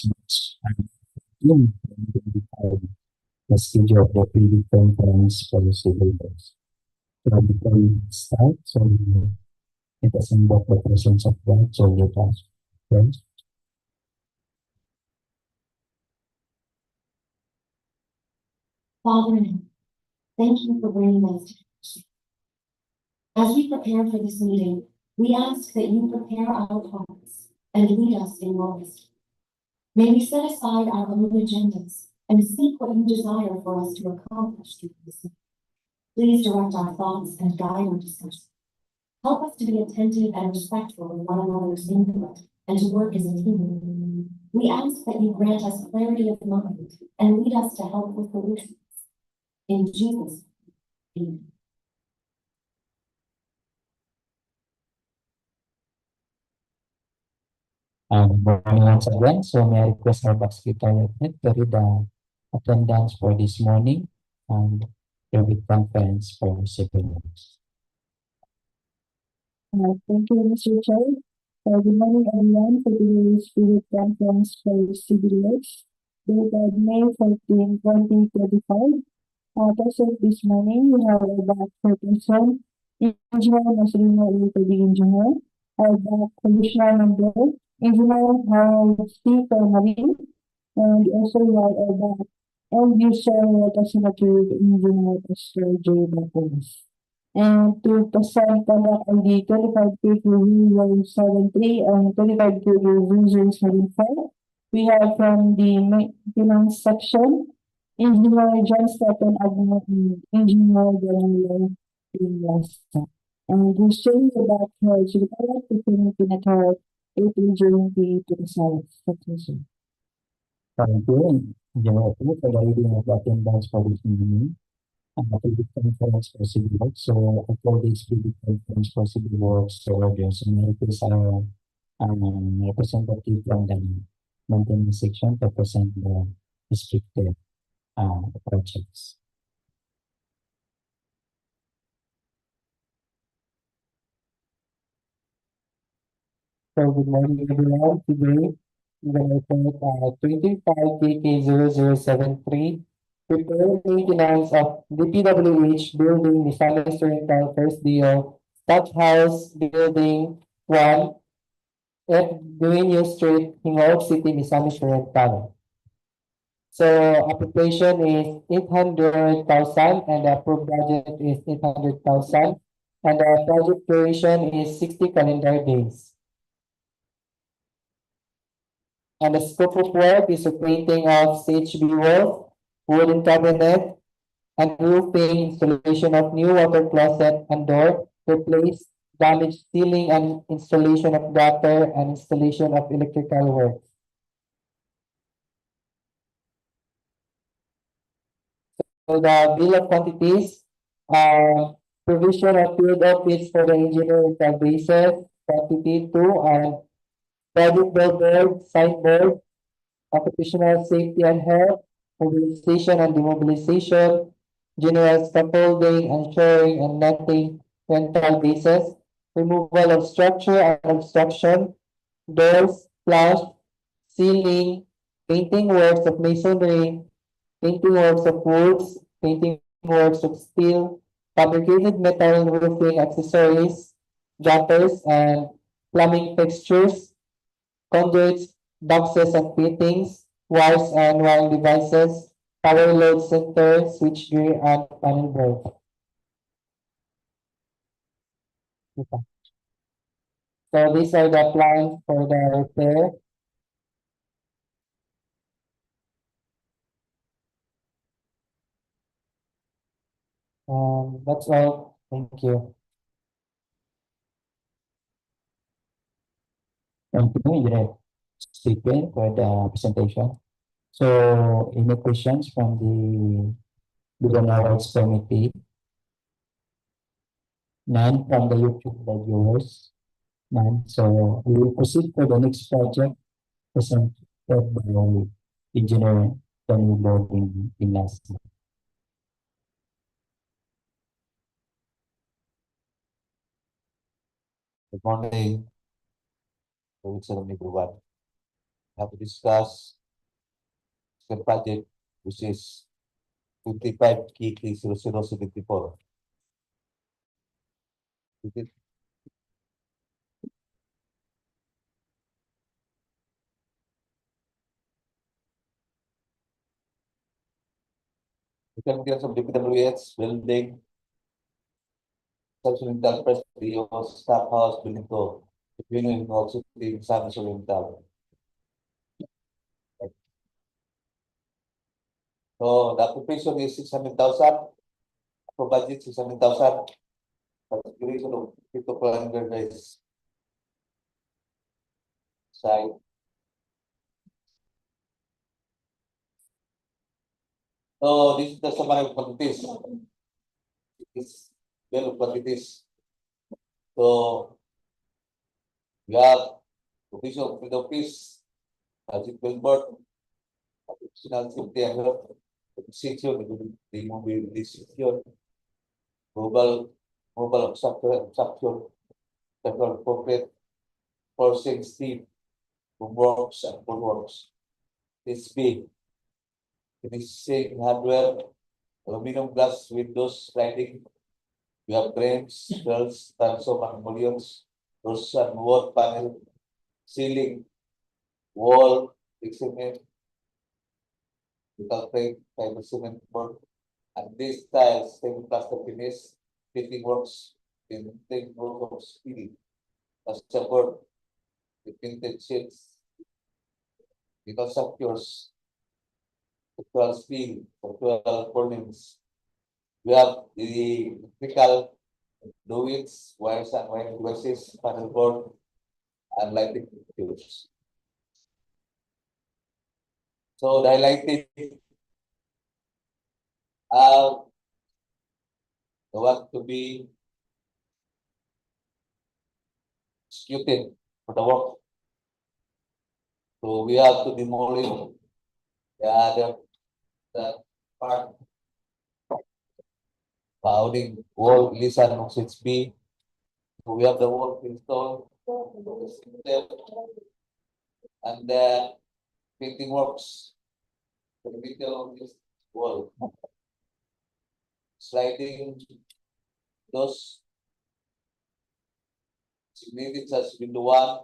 March 2025, the schedule of the pre-conference for the civil works. So before we start, so it is involved the presence of God, so let us pray. Father, thank you for bringing us to. As we prepare for this meeting, we ask that you prepare our hearts and lead us in your wisdom. May we set aside our own agendas and seek what you desire for us to accomplish through this meeting. Please direct our thoughts and guide our discussion. Help us to be attentive and respectful of one another's input and to work as a team. We ask that you grant us clarity of mind and lead us to help with solutions. In Jesus' name. Morning once again, so may I request our Basquita Lieutenant to read the attendance for this morning and the big conference for civil works. Thank you, Mr. Chair. Good morning, everyone, for today's Spirit Conference for Civil Works, dated May 14, 2025. Present this morning, we have about 4 person. Engineer Nasrina to the engineer. About Commissioner Number, Engineer Harold C. Marine, and also we have about end user representative Engineer Esther J. Bapos. And to present conduct on the 25 KQ 073 and 25 KQ 074, we have from the maintenance section, Engineer John Stephen Agno and Engineer Daniel Pinasta. And we say about her secretariat to Pinata during the present section. Thank you, Engineer, for the reading of the attendance for this morning. Public conference for civil works. So I call this public conference for civil works to order. So may I please representative from the maintenance section to present the restricted projects. So good morning everyone. Today we're going to report 25 KK0073. Prepare maintenance of DPWH Building Misamis Oriental First DEO Staff House Building 1 at Dugenio Street, Gingoog City, Misamis Oriental. So application is 800,000 and the approved budget is 800,000 and the project duration is 60 calendar days. And the scope of work is painting of CHB walls, wooden cabinet, and roofing, installation of new water closet and door, replace damaged ceiling and installation of gutter and installation of electrical work. So the bill of quantities, provision of field office for the engineering basis, quantity 2, and project billboard, signboard, occupational safety and health, mobilization and demobilization, general scaffolding and shoring and netting, rental basis, removal of structure and obstruction, doors, flash, ceiling, painting works of masonry, painting works of woods, painting works of steel, fabricated metal roofing accessories, gutters and plumbing fixtures, conduits, boxes and fittings, wires and wiring devices, power load center, switchgear, and panel board. So these are the plans for the repair. That's all. Thank you. Thank you, Engineer Stephen, for the presentation. So, any questions from the Rights Committee? None from the YouTube viewers? None. So, we will proceed to the next project presented by Engineer Danilo Pinasta. Good morning. Good sa mga buwan. have to discuss the project, which is 55 KK 0074. Dependence of DPWH building, Oriental Press, DEO, Staff House, Building 2, Dugenio, also the Misamis Oriental. So the application is 600,000, for budget 600,000, configuration of Tito Calendar is side. So this is the summary of quantities. This bill of quantities. So we have provision of the office, budget billboard, additional safety and health, section, the mobility section, global of software, federal corporate, forcing steam, works and works. This B, finishing hardware, aluminum glass windows, sliding. We have frames, shelves, transom and mullions, doors and wall panel, ceiling, wall, cement, metal frame, fiber cement board, and these tiles, same plaster finish, fitting works, painting work of steel, plaster board, the painted sheets, metal structures, structural steel, structural furnings. We have the electrical fluids, wires and wiring devices, panel board, and lighting fixtures. So the highlighted the one to be executed for the work. So we have to demolish the other part, bounding wall, listen, of 6B. So we have the wall installed, and the painting works, the middle of this wall. Sliding those signated as window 1.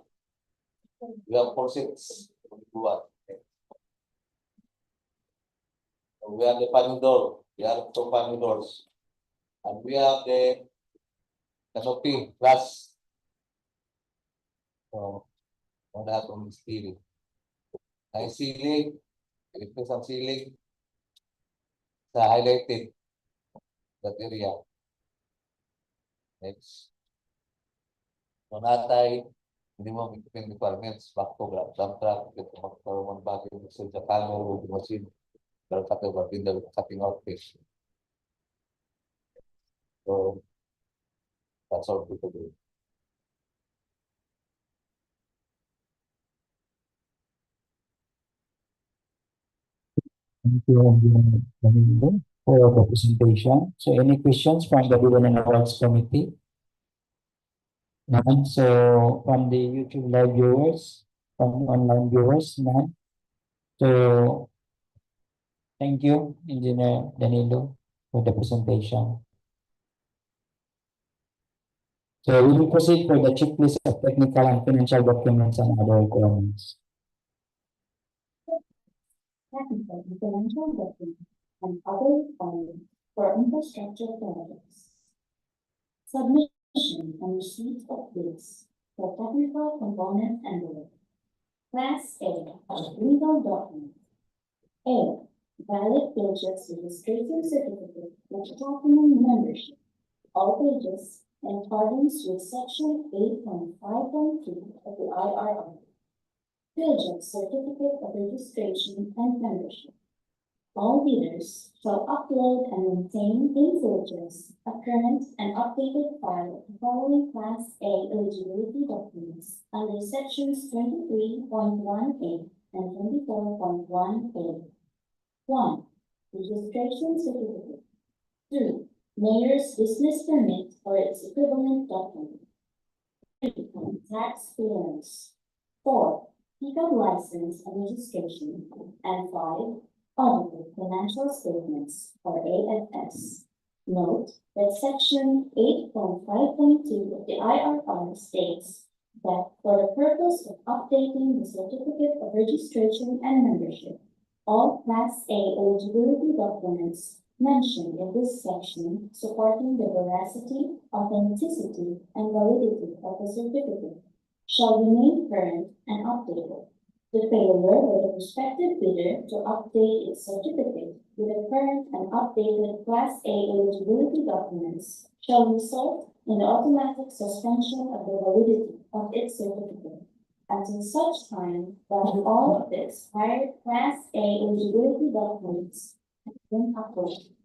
We have 4 sets window 1. So we have the panel door. We have 2 panel doors. And we have the canopy glass. So on that on steel. Nice ceiling. Ito sa ceiling. Sa highlighted that area. Next. So natay minimum equipment requirements, backhoe, dump truck, magkaroon bagay sa camera, with machine, pero cutting out fish. So that's all people do. Thank you, Gingoog, for the presentation. So any questions from the Bill and Awards Committee? None. So from the YouTube live viewers, from online viewers, none. So thank you, Engineer Danilo, for the presentation. So we will proceed for the checklist of technical and financial documents and other requirements. Technical and financial documents and other requirements for infrastructure projects. Submission and receipt of bids for technical component envelope. Class A, legal document. A, valid pages registration certificate which document membership. All pages in accordance with section 8.5.2 of the IRR. Pages certificate of registration and membership. All bidders shall upload and maintain in pages a current and updated file of the following Class A eligibility documents under sections 23.1A and 24.1A. 1. Registration certificate. 2. Mayor's business permit or its equivalent document. 3. Tax clearance. 4. pickup license and registration, and 5. Audited financial statements, or AFS. Note that Section 8.5.2 of the IRR states that for the purpose of updating the certificate of registration and membership, all Class A eligibility documents mentioned in this section supporting the veracity, authenticity, and validity of the certificate shall remain current and updated. The failure by the prospective bidder to update its certificate with the current and updated Class A eligibility documents shall result in the automatic suspension of the validity of its certificate until such time that all of the expired Class A eligibility documents have been uploaded.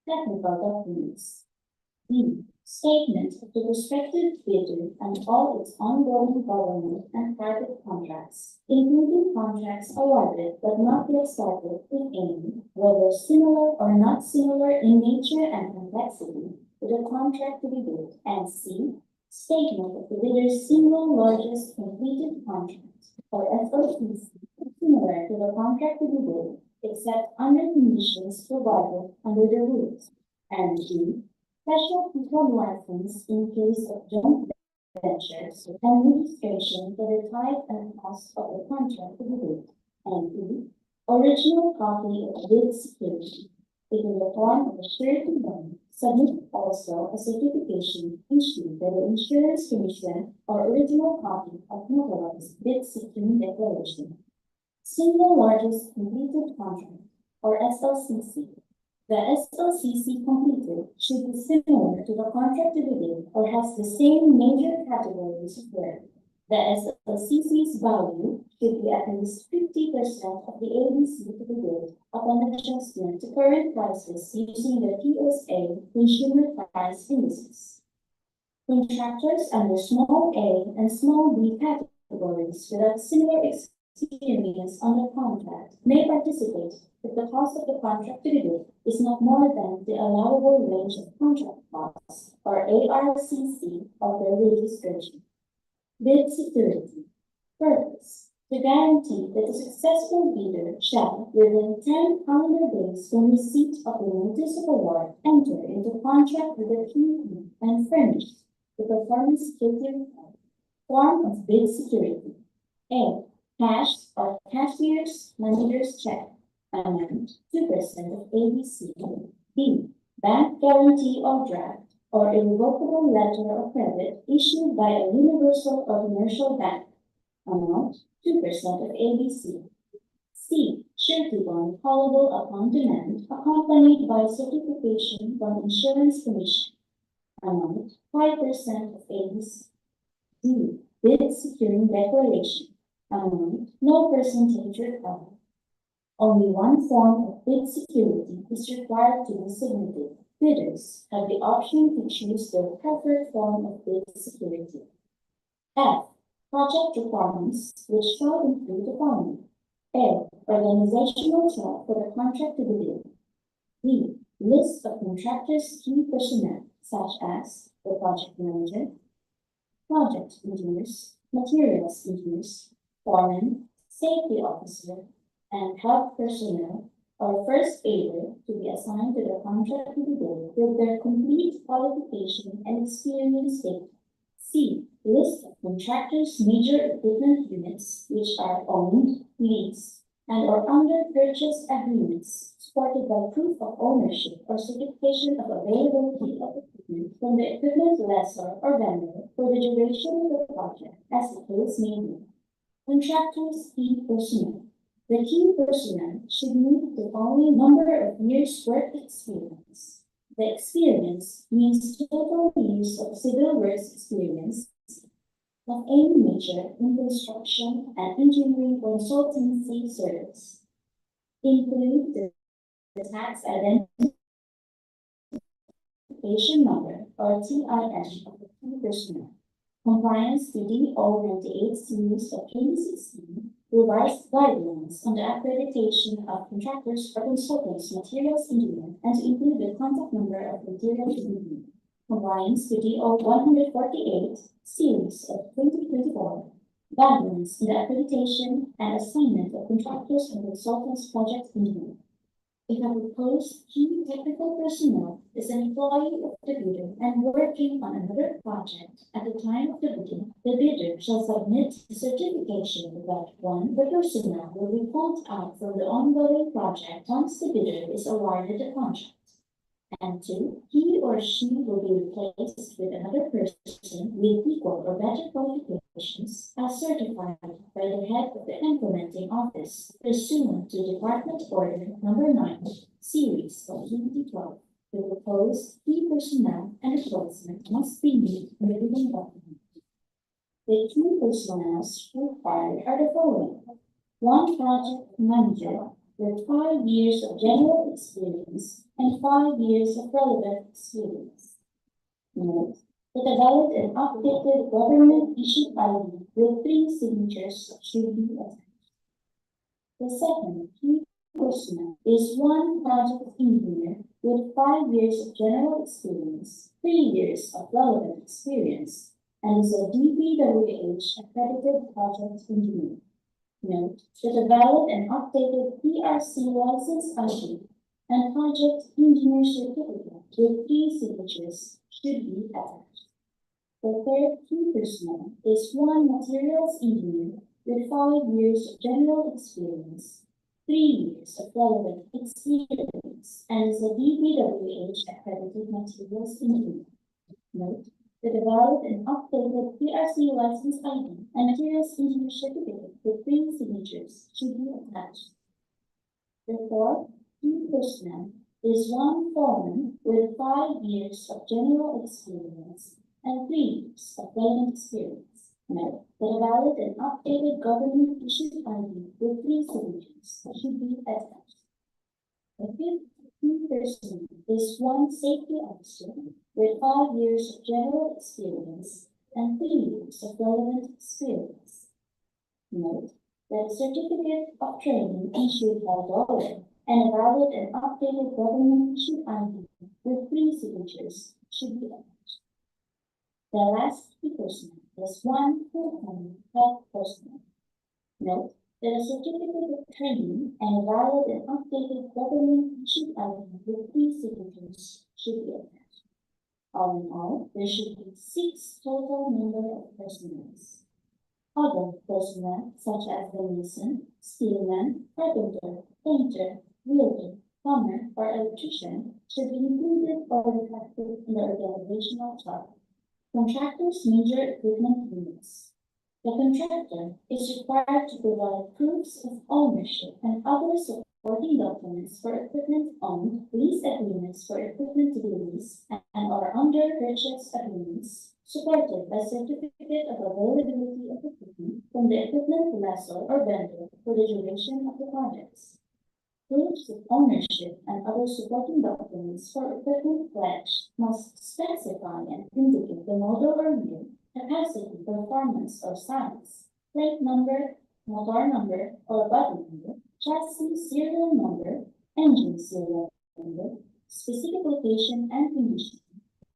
Technical documents. B. Statement of the prospective bidder and all its ongoing government and private contracts, including contracts awarded but not yet started, if any, whether similar or not similar in nature and complexity, to the contract to be bid. And C. Statement of the bidder's single largest completed contract, or SLCC, similar to the contract to be bid, except under conditions provided under the rules. And D. Special pickup license in case of joint ventures and registration for the type and cost of the contract to be bid. And E. Original copy of bid security, if in the form of a surety bond. Submit also a certification issued by the Insurance Commission or original copy of notarized bid seeking declaration. Single largest completed contract, or SLCC. The SLCC completed should be similar to the contract to be bid or has the same major categories of work. The SLCC's value should be at least 50% of the ABC to be bid upon adjustment to current prices using the PSA Consumer Price Indices. Contractors under small A and small B categories without similar experience on the contract may participate if the cost of the contract to be bid is not more than the allowable range of contract costs, or ARCC, of their registration. Bid security. Purpose: to guarantee that the successful bidder shall, within 10 calendar days from receipt of the notice of award, enter into contract with the QP and furnish the performance security required. Form of bid security. A. Cash or cashier's manager's check. Amount 2% of ABC. B. Bank guarantee or draft or irrevocable letter of credit issued by a universal or commercial bank. Amount 2% of ABC. C. Surety bond callable upon demand, accompanied by certification from Insurance Commission. Amount 5% of ABC. D. Bid securing declaration. Amount no percentage required. Only one form of bid security is required to be submitted. Bidders have the option to choose their preferred form of bid security. F. Project requirements, which shall include the following. A. Organizational chart for the contract to be bid. B. List of contractors' key personnel, such as the project manager, project engineers, materials engineers, foreman, safety officer, and health personnel or first aider to be assigned to the contract to be bid with their complete qualification and experience stated. C. List of contractors' major equipment units which are owned, leased, and or under purchase agreements supported by proof of ownership or certification of availability of equipment from the equipment lessor or vendor for the duration of the project, as the case may be. Contractors' key personnel. The key personnel should meet the following number of years' work experience. The experience means total years of civil works experience of any major in construction and engineering consultancy service. Include the tax identification number or TIN of the key personnel. Compliance to DEO 98 series of 2016 revised guidelines on the accreditation of contractors or consultants, materials engineer, and to include the contact number of materials engineer. Compliance to DO 148 series of 2024 Guidelines in the accreditation and assignment of contractors and consultants project engineer. If a proposed key technical personnel is an employee of the bidder and working on another project at the time of the bidding, the bidder shall submit a certification that one, the personnel will be pulled out from the ongoing project once the bidder is awarded the contract. And two, he or she will be replaced with another person with equal or better qualifications as certified by the head of the implementing office pursuant to Department Order Number 9, Series of 2012. The proposed key personnel and replacement must be made in the bidding document. The key personnel required are the following: one project manager with 5 years of general experience and 5 years of relevant experience. Note that a valid and updated government-issued ID with 3 signatures should be attached. The second key personnel is one project engineer with 5 years of general experience, 3 years of relevant experience, and is a DPWH accredited project engineer. Note that a valid and updated PRC license ID and project engineer certificate with 3 signatures should be attached. The third key personnel is one materials engineer with 5 years of general experience, 3 years of relevant experience, and is a DPWH accredited materials engineer. Note that a valid and updated PRC license ID and materials engineer certificate with 3 signatures should be attached. The fourth key personnel is one foreman with 5 years of general experience and 3 years of relevant experience. Note that a valid and updated government issued ID with 3 signatures should be attached. The fifth key personnel is one safety officer with 5 years of general experience and 3 years of relevant experience. Note that a certificate of training issued by DOLE and a valid and updated government issued ID with 3 signatures should be attached. The last key personnel is one full-time health personnel. Note that a certificate of training and a valid and updated government issued ID with 3 signatures should be attached. All in all, there should be 6 total number of personnel. Other personnel, such as the mason, steelman, carpenter, painter, welder, plumber, or electrician, should be included or reflected in the organizational chart. Contractors' major equipment units. The contractor is required to provide proofs of ownership and other supporting documents for equipment owned, lease agreements for equipment to be leased, and or under purchase agreements, supported by certificate of availability of equipment from the equipment lessor or vendor for the duration of the projects. Proofs of ownership and other supporting documents for equipment pledged must specify and indicate the model or year, capacity, performance, or size, plate number, motor number, or body number, chassis serial number, engine serial number, specific location and condition.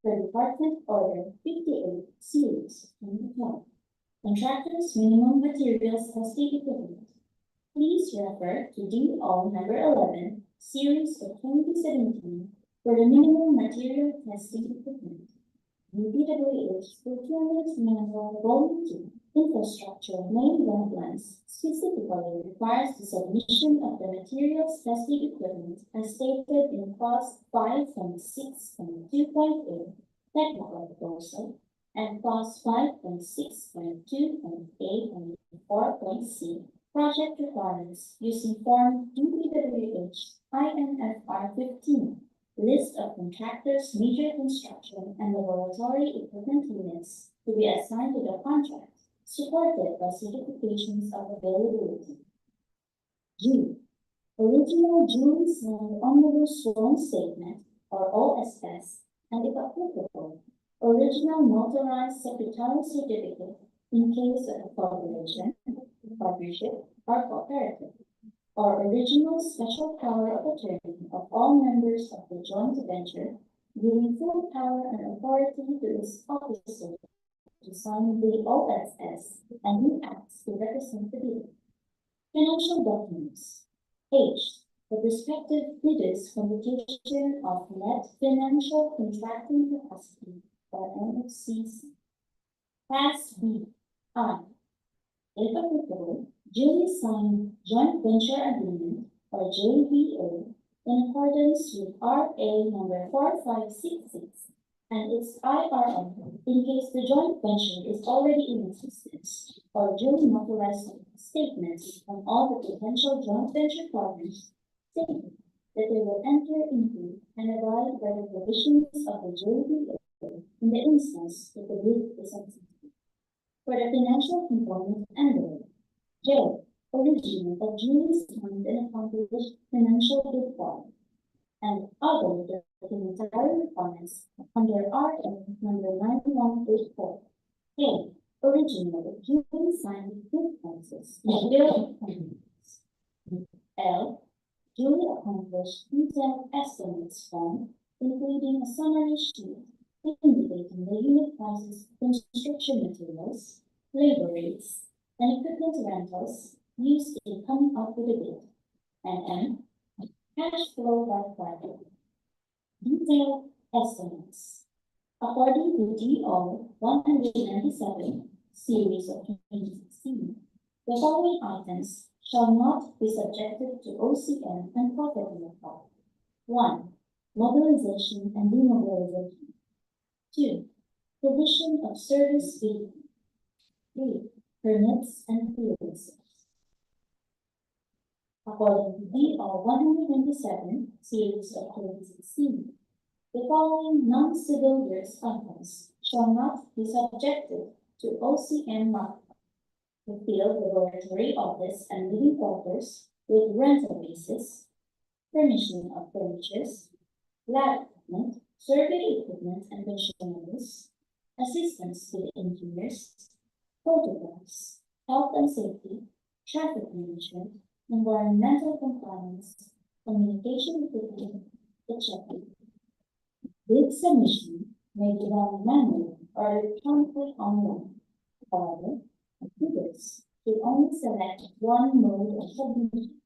The Department Order 58 Series 2012. Contractors' minimum materials testing equipment. Please refer to DEO number 11, Series of 2017 for the minimum material testing equipment. DPWH Procurement Manual Volume 2 Infrastructure Main Guidelines specifically requires the submission of the materials testing equipment as stated in Clause 5.6.2.8 Technical Proposal and Clause 5.6.2.8.4.c Project Requirements using Form DPWH INFR 15 List of contractors, major construction, and laboratory equipment units to be assigned to the contract, supported by certifications of availability. G. Original June signed Omnibus Loan Statement, or OSS, and if applicable, original notarized secretarial certificate in case of a corporation, partnership, or cooperative, or original special power of attorney of all members of the joint venture, giving full power and authority to its officer to sign the OSS and he acts to represent the bidder. Financial documents. H. The prospective bidder's computation of net financial contracting capacity or NFCC. Class B. I. If applicable, duly signed joint venture agreement or JVA in accordance with RA number 4566 and its IRM in case the joint venture is already in existence, or duly notarized statements from all the potential joint venture partners stating that they will enter into and abide by the provisions of the JVA in the instance that the bid is accepted. For the financial component envelope, J. Origin of duly signed and accomplished financial bid form and other documentary requirements under RM number 9184. A. Original of duly signed bid prices and bill of quantities. L. Duly accomplished detailed estimates form, including a summary sheet indicating the unit prices, construction materials, labor rates, and equipment rentals used in coming up with a bid. And M. Cash flow by project. Detailed estimates. According to DEO 197, series of 2016, the following items shall not be subjected to OCM and profit account. 1. Mobilization and demobilization. 2. Provision of service fee. 3. Permits and clearances. According to DO 127, series of 2016, the following non-civil works items shall not be subjected to OCM markup: the field laboratory office and living quarters with rental basis, furnishing of furnitures, lab equipment, survey equipment and consumables, assistance to the engineers, photographs, health and safety, traffic management, environmental compliance, communication equipment, etc. Bid submission may be done manually or electronically online. However, bidders should only select one mode of submission,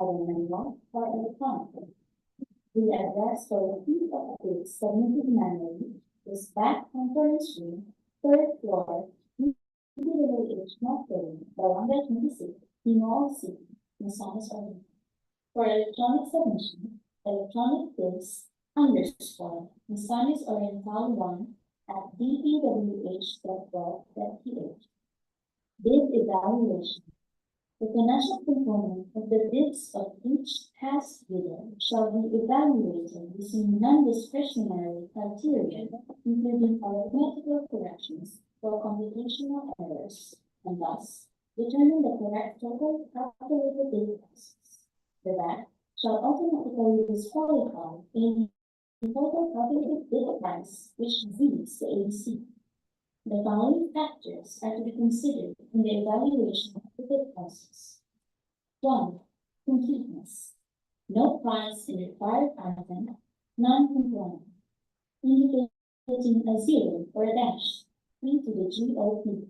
either manual or electronic. The address for receipt of bids submitted manually is back conference room, 3rd floor, DPWH Misamis Oriental 26, Gingoog City, Misamis Oriental. For electronic submission, electronic bids _Misamis Oriental 1 at dpwh.gov.ph. Bid evaluation. The financial component of the bids of each past bidder shall be evaluated using non-discretionary criteria, including arithmetical corrections or computational errors, and thus determine the correct total calculated bid prices. The VAT shall automatically disqualify any total calculated bid price which exceeds the ABC. The following factors are to be considered in the evaluation of the bid process. 1. Completeness. No price in required item non-compliant, indicating a 0 or a dash into the GOP.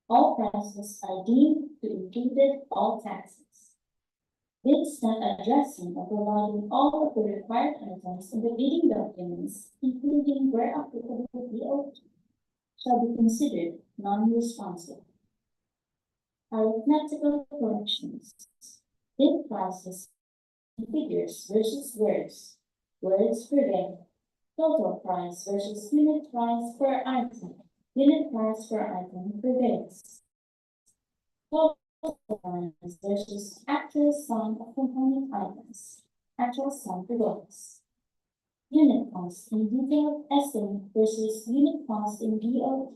All prices are deemed to include all taxes. Bids not addressing or providing all of the required items in the bidding documents, including where applicable DEO, shall be considered non-responsive. Arithmetical corrections. Bid prices figures versus words. Words prevail. Total price versus unit price per item. Unit price per item prevails. Total price versus actual sum of component items. Actual sum prevails. Unit cost in detailed estimate versus unit cost in DOT.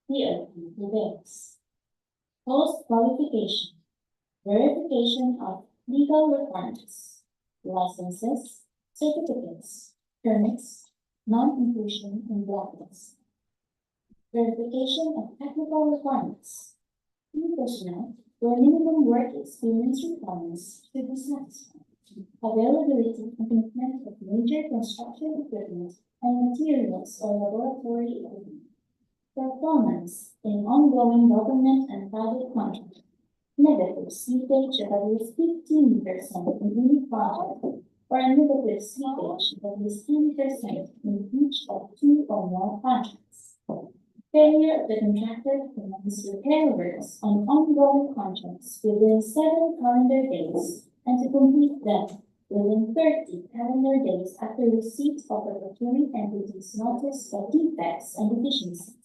DOT prevails. Post qualification. Verification of legal requirements. Licenses, certificates, permits, non-inclusion in blacklist. Verification of technical requirements. New personnel where minimum work experience requirements should be satisfied. Availability and commitment of major construction equipment and materials or laboratory equipment. Performance in ongoing government and private contracts. Negative slippage of at least 15% in any project, or a negative slippage of at least 10% in each of 2 or more contracts. Failure of the contractor to commence repair works on ongoing contracts within 7 calendar days and to complete them within 30 calendar days after receipt of the procuring entity's notice of defects and deficiencies.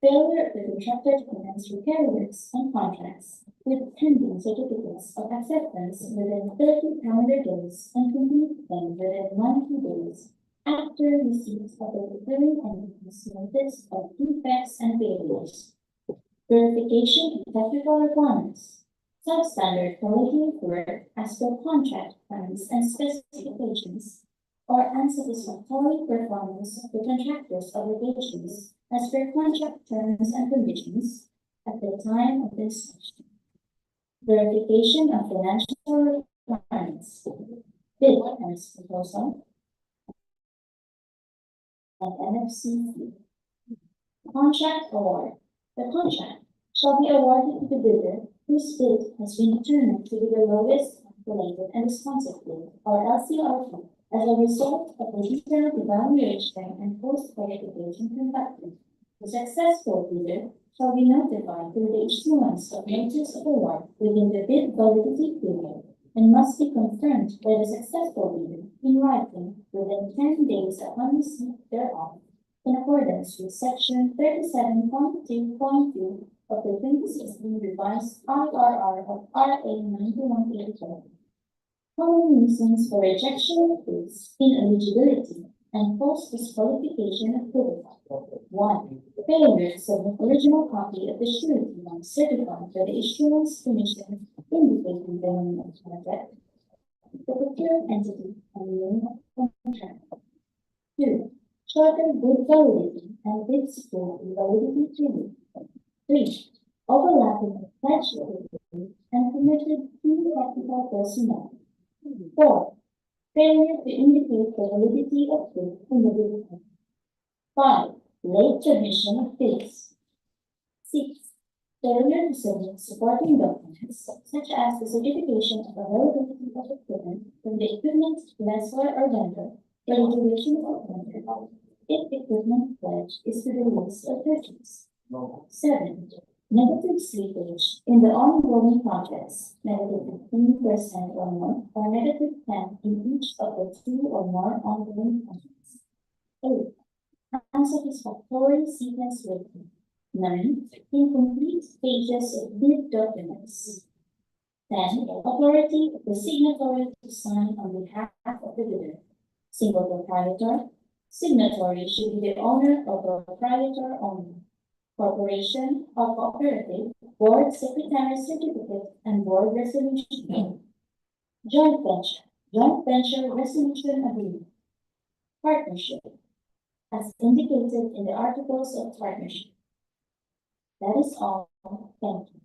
Failure of the contractor to commence repair works on contracts with pending certificates of acceptance within 30 calendar days and complete them within 90 days after receipt of the procuring entity's notice of defects and failures. Verification of technical requirements. Substandard quality of work as per contract terms and specifications, or unsatisfactory performance of the contractor's obligations as per contract terms and conditions at the time of the inspection. Verification of financial requirements. Bid price proposal and NFC fee. Contract award. The contract shall be awarded to the bidder whose bid has been determined to be the lowest related and responsive bid, or LCRP, as a result of the detailed evaluation and post-verification conducted. The successful bidder shall be notified through the issuance of notice of award within the bid validity period and must be confirmed by the successful bidder in writing within 10 days upon receipt thereof, in accordance with section 37.2.2 of the 2016 revised RRR of RA 9184. Common reasons for rejection of bids, ineligibility, and false disqualification of bidder. 1. Failure to submit original copy of the surety bond certified by the Issuance Commission indicating the name of project, the procured entity, and the name of contract. 2. Shorter bid validity and bid security validity period. 3. Overlapping of pledge validity and committed key technical personnel. 4. Failure to indicate the validity of bid in the bid plan. 5. Late submission of bids. 6. Failure to submit supporting documents such as the certification of availability of equipment from the equipment lessor or vendor for the duration of contract if equipment pledge is to the list of purchase. 7. Negative slippage in the ongoing projects, negative 15% or more, or negative 10 in each of the 2 or more ongoing projects. 8. Unsatisfactory sequence rating. 9. Incomplete pages of bid documents. 10. Authority of the signatory to sign on behalf of the bidder. Single proprietor. Signatory should be the owner or proprietor only. Corporation or cooperative, board secretary certificate, and board resolution. Joint venture resolution agreement. Partnership, as indicated in the articles of partnership. That is all. Thank you.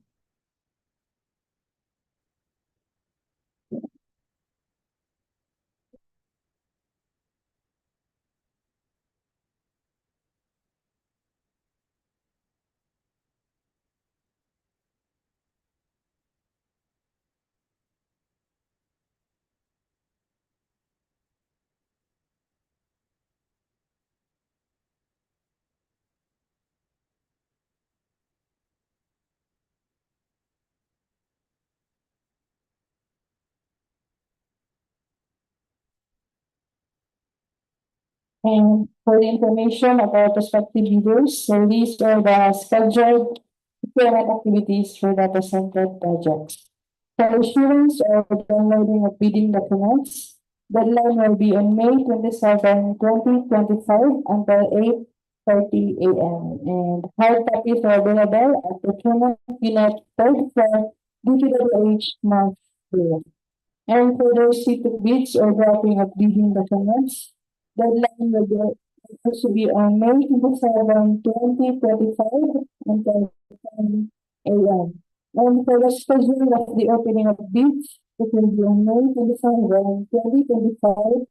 And for the information of our prospective bidders, so these are the scheduled procurement activities for data center projects. For issuance or downloading of bidding documents, deadline will be on May 27, 2025 until 8:30 a.m. And hard copies are available at Procurement Unit 3rd floor, DPWH Misamis Oriental. And for the receipt of bids or drafting of bidding documents, deadline will be also be on May 27, 2025 until 10 a.m. And for the schedule of the opening of bids, it will be on May 27, 2025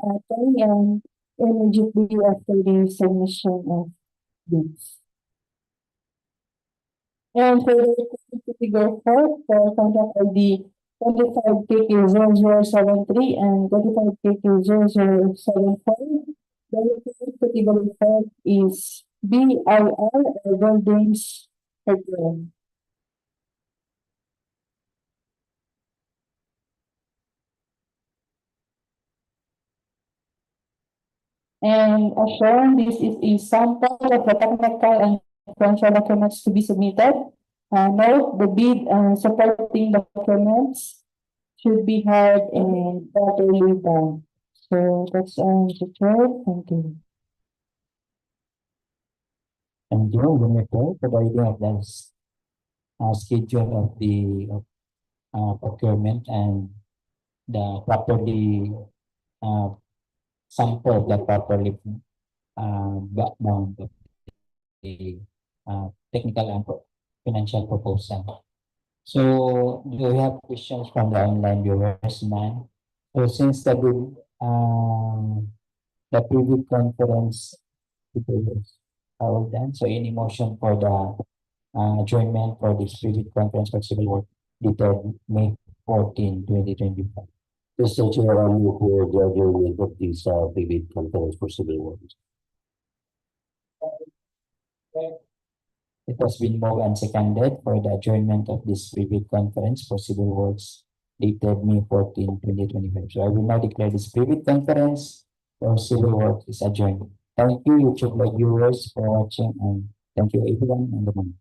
at 10 a.m. immediately after the submission of bids. And for the figure 4, for contract ID 25KK0073 and 25KK0074, the required category 4 is BIR or buildings procurement. And as shown, this is a sample of the technical and financial documents to be submitted. Note the bid and supporting documents should be hard and properly done. So that's the chair. Thank you. And you will report providing of the schedule of the procurement and the properly sample that properly background of the technical and financial proposal. So do we have questions from the online viewers, man? So since the previous conference is all done, so any motion for the adjournment for this previous conference for civil work dated May 14, 2025. Mr. Chair, I move for the adjournment of this debate conference for civil works. It has been moved and seconded for the adjournment of this private conference for civil works dated May 14, 2025. So I will now declare this private conference for civil works is adjourned. Thank you, YouTube live viewers, for watching, and thank you everyone on the moment.